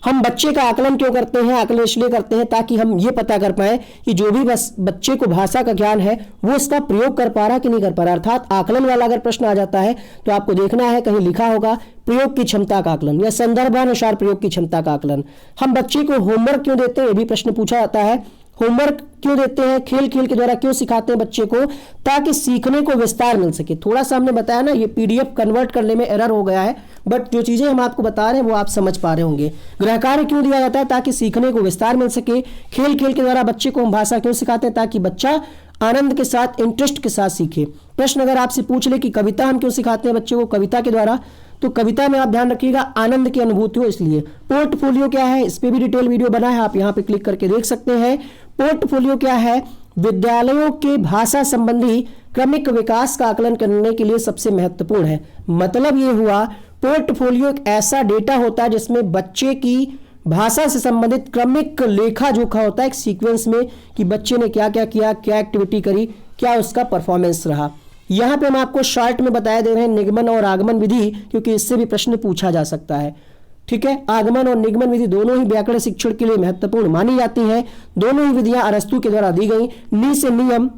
हम बच्चे का आकलन क्यों करते हैं, आकलन इसलिए करते हैं ताकि हम ये पता कर पाए कि जो भी बस बच्चे को भाषा का ज्ञान है वो इसका प्रयोग कर पा रहा कि नहीं कर पा रहा। अर्थात आकलन वाला अगर प्रश्न आ जाता है तो आपको देखना है कहीं लिखा होगा प्रयोग की क्षमता का आकलन या संदर्भानुसार प्रयोग की क्षमता का आकलन। हम बच्चे को होमवर्क क्यों देते हैं, ये भी प्रश्न पूछा जाता है। होमवर्क क्यों देते हैं, खेल खेल के द्वारा क्यों सिखाते हैं बच्चे को, ताकि सीखने को विस्तार मिल सके। थोड़ा सा हमने बताया ना, ये पीडीएफ कन्वर्ट करने में एरर हो गया है, बट जो चीजें हम आपको बता रहे हैं वो आप समझ पा रहे होंगे। गृह कार्य क्यों दिया जाता है, ताकि सीखने को विस्तार मिल सके। खेल खेल के द्वारा बच्चे को हम भाषा क्यों सिखाते हैं, ताकि बच्चा आनंद के साथ, इंटरेस्ट के साथ सीखे। प्रश्न अगर आपसे पूछ ले कि कविता हम क्यों सिखाते हैं बच्चे को, कविता के द्वारा, तो कविता में आप ध्यान रखिएगा आनंद की अनुभूति हो इसलिए। पोर्टफोलियो क्या है, इस पे भी डिटेल वीडियो बना है, आप यहाँ पे क्लिक करके देख सकते हैं। पोर्टफोलियो क्या है, विद्यालयों के भाषा संबंधी क्रमिक विकास का आकलन करने के लिए सबसे महत्वपूर्ण है। मतलब ये हुआ, पोर्टफोलियो एक ऐसा डेटा होता है जिसमें बच्चे की भाषा से संबंधित क्रमिक लेखा जोखा होता है एक सीक्वेंस में, कि बच्चे ने क्या क्या किया, क्या एक्टिविटी करी, क्या उसका परफॉर्मेंस रहा। यहाँ पे हम आपको शॉर्ट में बताया दे रहे हैं निगमन और आगमन विधि, क्योंकि इससे भी प्रश्न पूछा जा सकता है। ठीक है, आगमन और निगमन विधि दोनों ही व्याकरण शिक्षण के लिए महत्वपूर्ण मानी जाती हैं। दोनों ही विधियां अरस्तु के द्वारा दी गई। नी से नियम,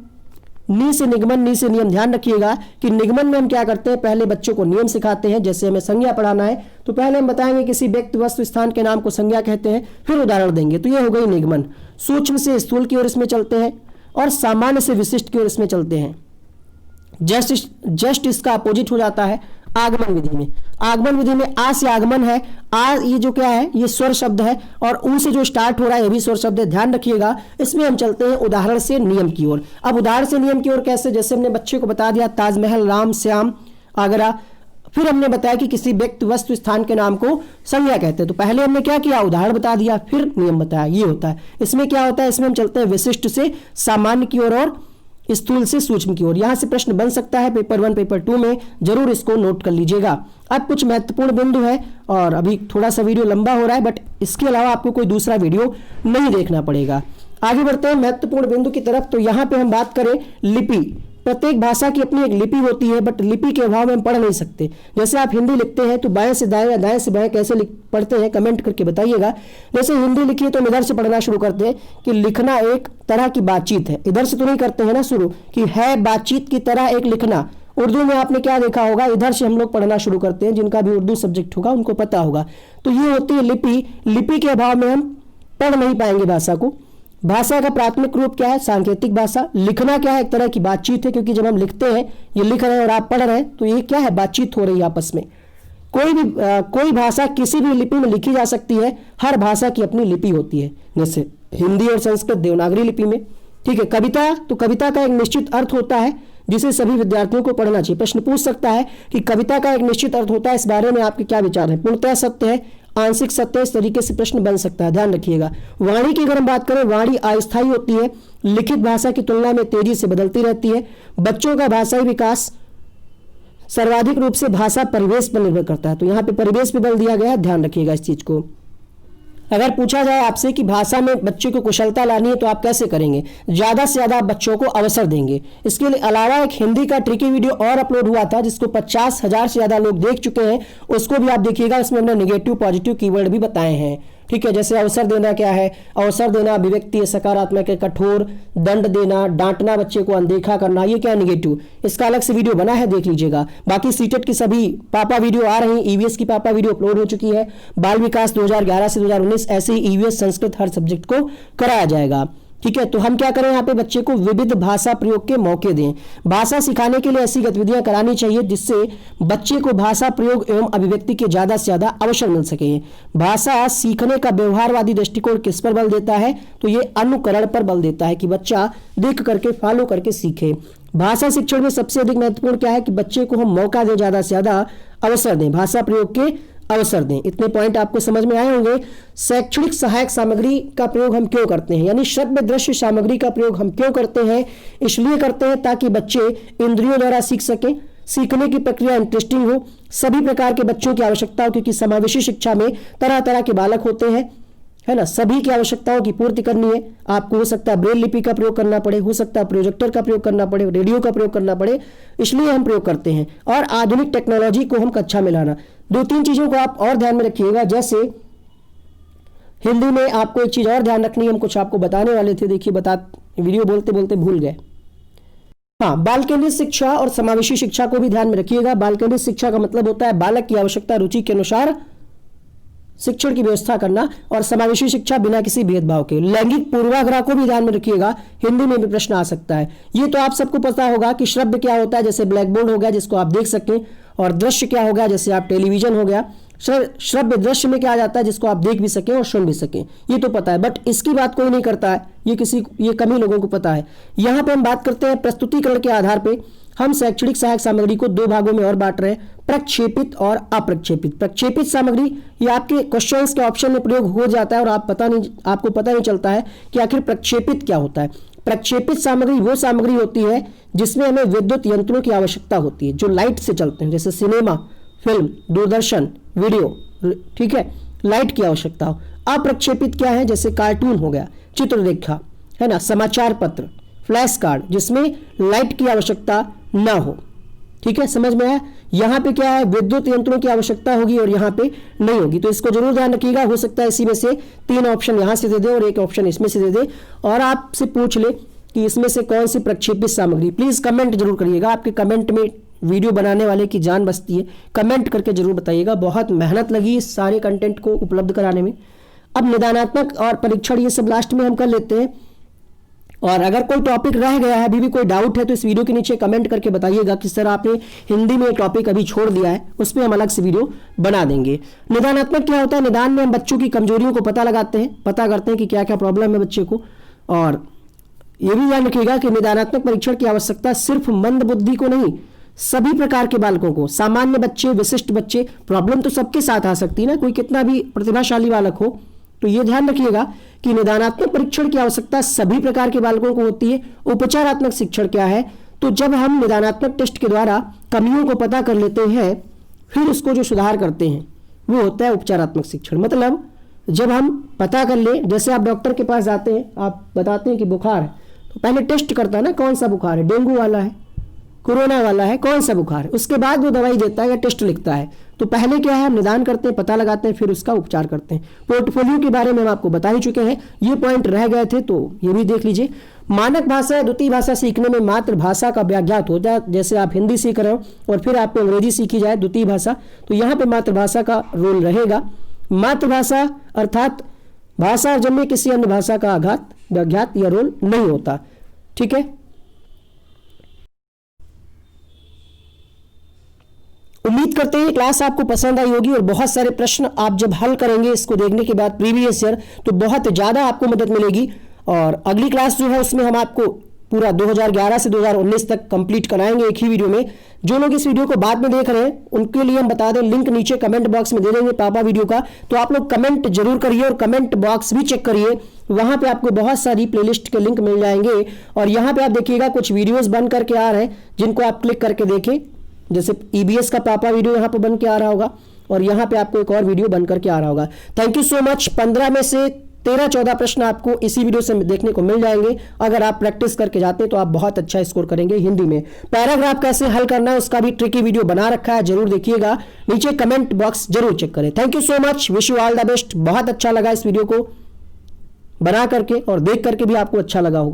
नी से निगमन, नी से नियम। ध्यान रखिएगा कि निगमन में हम क्या करते हैं, पहले बच्चों को नियम सिखाते हैं। जैसे हमें संज्ञा पढ़ाना है तो पहले हम बताएंगे किसी व्यक्ति वस्तु स्थान के नाम को संज्ञा कहते हैं, फिर उदाहरण देंगे, तो ये हो गई निगमन। सूक्ष्म से स्थूल की ओर इसमें चलते हैं और सामान्य से विशिष्ट की ओर इसमें चलते हैं। जस्ट इसका अपोजिट हो जाता है आगमन विधि में। आगमन विधि में आ से आगमन है, आ ये जो क्या है, ये स्वर शब्द है, और ऊ से जो स्टार्ट हो रहा है ये भी स्वर शब्द है। ध्यान रखिएगा, इसमें हम चलते हैं उदाहरण से नियम की ओर। अब उदाहरण से नियम की ओर कैसे, जैसे हमने बच्चे को बता दिया ताजमहल, राम, श्याम, आगरा, फिर हमने बताया कि किसी व्यक्ति वस्तु स्थान के नाम को संज्ञा कहते हैं। तो पहले हमने क्या किया, उदाहरण बता दिया, फिर नियम बताया, ये होता है। इसमें क्या होता है, इसमें हम चलते हैं विशिष्ट से सामान्य की ओर और स्थूल से सूक्ष्म की ओर। यहां से प्रश्न बन सकता है पेपर 1 पेपर 2 में, जरूर इसको नोट कर लीजिएगा। अब कुछ महत्वपूर्ण बिंदु है, और अभी थोड़ा सा वीडियो लंबा हो रहा है, बट इसके अलावा आपको कोई दूसरा वीडियो नहीं देखना पड़ेगा। आगे बढ़ते हैं महत्वपूर्ण बिंदु की तरफ। तो यहाँ पे हम बात करें लिपि। प्रत्येक भाषा की अपनी एक लिपि होती है, बट लिपि के अभाव में हम पढ़ नहीं सकते। जैसे आप हिंदी लिखते हैं तो बाएं से दाएं या दाएं से बाएं कैसे पढ़ते हैं, कमेंट करके बताइएगा। जैसे हिंदी लिखिए तो हम इधर से पढ़ना शुरू करते हैं कि लिखना एक तरह की बातचीत है। इधर से तो नहीं करते हैं ना शुरू कि है बातचीत की तरह एक लिखना। उर्दू में आपने क्या देखा होगा, इधर से हम लोग पढ़ना शुरू करते हैं। जिनका भी उर्दू सब्जेक्ट होगा उनको पता होगा। तो ये होती है लिपि। लिपि के अभाव में हम पढ़ नहीं पाएंगे भाषा को। भाषा का प्राथमिक रूप क्या है, सांकेतिक भाषा। लिखना क्या है, एक तरह की बातचीत है, क्योंकि जब हम लिखते हैं, ये लिख रहे हैं और आप पढ़ रहे हैं, तो ये क्या है, बातचीत हो रही है आपस में। कोई भाषा किसी भी लिपि में लिखी जा सकती है। हर भाषा की अपनी लिपि होती है, जैसे हिंदी और संस्कृत देवनागरी लिपि में। ठीक है, कविता, तो कविता का एक निश्चित अर्थ होता है जिसे सभी विद्यार्थियों को पढ़ना चाहिए। प्रश्न पूछ सकता है कि कविता का एक निश्चित अर्थ होता है, इस बारे में आपके क्या विचार हैं। पूर्णतः सत्य है, आंशिक सत्य, इस तरीके से प्रश्न बन सकता है, ध्यान रखिएगा। वाणी की अगर हम बात करें, वाणी अस्थायी होती है, लिखित भाषा की तुलना में तेजी से बदलती रहती है। बच्चों का भाषाई विकास सर्वाधिक रूप से भाषा परिवेश पर निर्भर करता है, तो यहाँ पे परिवेश पे बल दिया गया है, ध्यान रखिएगा इस चीज को। अगर पूछा जाए आपसे कि भाषा में बच्चे को कुशलता लानी है तो आप कैसे करेंगे, ज्यादा से ज्यादा बच्चों को अवसर देंगे। इसके लिए अलावा एक हिंदी का ट्रिकी वीडियो और अपलोड हुआ था जिसको 50,000 से ज्यादा लोग देख चुके हैं, उसको भी आप देखिएगा। इसमें हमने नेगेटिव पॉजिटिव कीवर्ड भी बताए हैं। ठीक है, जैसे अवसर देना क्या है, अवसर देना अभिव्यक्ति है सकारात्मक है, कठोर दंड देना, डांटना, बच्चे को अनदेखा करना, ये क्या नेगेटिव। इसका अलग से वीडियो बना है, देख लीजिएगा। बाकी सीटेट की सभी पापा वीडियो आ रही, ईवीएस की पापा वीडियो अपलोड हो चुकी है। बाल विकास 2011 से 2019 ऐसे ही ईवीएस संस्कृत हर सब्जेक्ट को कराया जाएगा। ठीक है, तो हम क्या करें, यहाँ पे बच्चे को विविध भाषा प्रयोग के मौके दें। भाषा सिखाने के लिए ऐसी गतिविधियां करानी चाहिए जिससे बच्चे को भाषा प्रयोग एवं अभिव्यक्ति के ज्यादा से ज्यादा अवसर मिल सके। भाषा सीखने का व्यवहारवादी दृष्टिकोण किस पर बल देता है, तो ये अनुकरण पर बल देता है कि बच्चा देख करके फॉलो करके सीखे। भाषा शिक्षण में सबसे अधिक महत्वपूर्ण क्या है कि बच्चे को हम मौका दें, ज्यादा से ज्यादा अवसर दें, भाषा प्रयोग के अवसर दें। इतने पॉइंट आपको समझ में आए होंगे। शैक्षणिक सहायक सामग्री का प्रयोग हम क्यों करते हैं, यानी श्रव्य दृश्य सामग्री का प्रयोग हम क्यों करते हैं, इसलिए करते हैं ताकि बच्चे इंद्रियों द्वारा सीख सकें, सीखने की प्रक्रिया इंटरेस्टिंग हो। सभी प्रकार के बच्चों की आवश्यकता हो, क्योंकि समावेशी शिक्षा में तरह तरह के बालक होते हैं, है ना, सभी की आवश्यकताओं की पूर्ति करनी है। आपको हो सकता है ब्रेल लिपि का प्रयोग करना पड़े, हो सकता है प्रोजेक्टर का प्रयोग करना पड़े, रेडियो का प्रयोग करना पड़े, इसलिए हम प्रयोग करते हैं। और आधुनिक टेक्नोलॉजी को हम कक्षा में लाना। 2-3 चीजों को आप और ध्यान में रखिएगा। जैसे हिंदी में आपको एक चीज और ध्यान रखनी है, हम कुछ आपको बताने वाले थे, देखिए वीडियो बोलते बोलते भूल गए। हाँ, बाल केंद्रित शिक्षा और समावेशी शिक्षा को भी ध्यान में रखिएगा। बाल केंद्रित शिक्षा का मतलब होता है बालक की आवश्यकता रुचि के अनुसार शिक्षण की व्यवस्था करना, और समावेशी शिक्षा बिना किसी भेदभाव के। लैंगिक पूर्वाग्रह को भी ध्यान में रखिएगा, हिंदी में भी प्रश्न आ सकता है। ये तो आप सबको पता होगा कि श्रव्य क्या होता है, जैसे ब्लैक बोर्ड हो गया जिसको आप देख सकें, और दृश्य क्या हो गया, जैसे आप टेलीविजन हो गया। श्रव्य दृश्य में क्या आ जाता है, जिसको आप देख भी सकें और सुन भी सकें, ये तो पता है। बट इसकी बात कोई नहीं करता है, ये कम ही लोगों को पता है। यहाँ पे हम बात करते हैं प्रस्तुतिकरण के आधार पे हम शैक्षणिक सहायक सामग्री को 2 भागों में और बांट रहे हैं, प्रक्षेपित और अप्रक्षेपित। प्रक्षेपित सामग्री ये आपके क्वेश्चंस के ऑप्शन में प्रयोग हो जाता है और आपको पता नहीं चलता है कि आखिर प्रक्षेपित क्या होता है। प्रक्षेपित सामग्री वो सामग्री होती है जिसमें हमें विद्युत यंत्रों की आवश्यकता होती है, जो लाइट से चलते हैं, जैसे सिनेमा, फिल्म, दूरदर्शन, वीडियो, ठीक है, लाइट की आवश्यकता हो। अप्रक्षेपित क्या है, जैसे कार्टून हो गया, चित्ररेखा, है ना, समाचार पत्र, फ्लैश कार्ड, जिसमें लाइट की आवश्यकता ना हो। ठीक है, समझ में आया। यहाँ पे क्या है, विद्युत यंत्रों की आवश्यकता होगी और यहाँ पे नहीं होगी, तो इसको जरूर ध्यान रखिएगा। हो सकता है इसी में से 3 ऑप्शन यहाँ से दे दे और 1 ऑप्शन इसमें से दे दे, और आपसे पूछ ले कि इसमें से कौन सी प्रक्षेपित सामग्री। प्लीज कमेंट जरूर करिएगा, आपके कमेंट में वीडियो बनाने वाले की जान बचती है। कमेंट करके जरूर बताइएगा, बहुत मेहनत लगी इस सारे कंटेंट को उपलब्ध कराने में। अब निदानात्मक और परीक्षण ये सब लास्ट में हम कर लेते हैं, और अगर कोई टॉपिक रह गया है, अभी भी कोई डाउट है, तो इस वीडियो के नीचे कमेंट करके बताइएगा कि सर आपने हिंदी में एक टॉपिक अभी छोड़ दिया है, उस पर हम अलग से वीडियो बना देंगे। निदानात्मक क्या होता है, निदान में हम बच्चों की कमजोरियों को पता लगाते हैं, पता करते हैं कि क्या क्या प्रॉब्लम है बच्चे को। और ये भी ध्यान रखिएगा कि निदानात्मक परीक्षण की आवश्यकता सिर्फ मंद बुद्धि को नहीं, सभी प्रकार के बालकों को, सामान्य बच्चे, विशिष्ट बच्चे, प्रॉब्लम तो सबके साथ आ सकती है ना, कोई कितना भी प्रतिभाशाली बालक हो। तो ये ध्यान रखिएगा कि निदानात्मक परीक्षण की आवश्यकता सभी प्रकार के बालकों को होती है। उपचारात्मक शिक्षण क्या है, तो जब हम निदानात्मक टेस्ट के द्वारा कमियों को पता कर लेते हैं, फिर उसको जो सुधार करते हैं, वो होता है उपचारात्मक शिक्षण। मतलब जब हम पता कर ले, जैसे आप डॉक्टर के पास जाते हैं, आप बताते हैं कि बुखार है, तो पहले टेस्ट करता है ना, कौन सा बुखार है, डेंगू वाला है, कोरोना वाला है, कौन सा बुखार है, उसके बाद वो दवाई देता है या टेस्ट लिखता है। तो पहले क्या है, हम निदान करते हैं, पता लगाते हैं, फिर उसका उपचार करते हैं। पोर्टफोलियो के बारे में हम आपको बता ही चुके हैं, ये पॉइंट रह गए थे तो ये भी देख लीजिए। मानक भाषा, द्वितीय भाषा सीखने में मातृभाषा का व्याघात हो जाए, जैसे आप हिंदी सीख रहे हो और फिर आपको अंग्रेजी सीखी जाए द्वितीय भाषा, तो यहाँ पे मातृभाषा का रोल रहेगा। मातृभाषा अर्थात भाषा जन्य किसी अन्य भाषा का व्याघात या रोल नहीं होता। ठीक है, उम्मीद करते हैं क्लास आपको पसंद आई होगी और बहुत सारे प्रश्न आप जब हल करेंगे इसको देखने के बाद प्रीवियस ईयर, तो बहुत ज़्यादा आपको मदद मिलेगी। और अगली क्लास जो है उसमें हम आपको पूरा 2011 से 2019 तक कंप्लीट कराएंगे एक ही वीडियो में। जो लोग इस वीडियो को बाद में देख रहे हैं उनके लिए हम बता दें, लिंक नीचे कमेंट बॉक्स में दे देंगे पापा वीडियो का, तो आप लोग कमेंट जरूर करिए और कमेंट बॉक्स भी चेक करिए, वहां पे आपको बहुत सारी प्लेलिस्ट के लिंक मिल जाएंगे। और यहाँ पे आप देखिएगा कुछ वीडियोस बन करके आ रहे हैं जिनको आप क्लिक करके देखें, जैसे ईबीएस का पापा वीडियो यहाँ पे बन के आ रहा होगा और यहाँ पे आपको एक और वीडियो बन करके आ रहा होगा। Thank you so much. 15 में से 13-14 प्रश्न आपको इसी वीडियो से देखने को मिल जाएंगे। अगर आप प्रैक्टिस करके जाते हैं तो आप बहुत अच्छा स्कोर करेंगे हिंदी में। पैराग्राफ कैसे हल करना है उसका भी ट्रिकी वीडियो बना रखा है, जरूर देखिएगा। नीचे कमेंट बॉक्स जरूर चेक करें। Thank you so much, wish you all the best. बहुत अच्छा लगा इस वीडियो को बना करके और देख करके भी आपको अच्छा लगा होगा।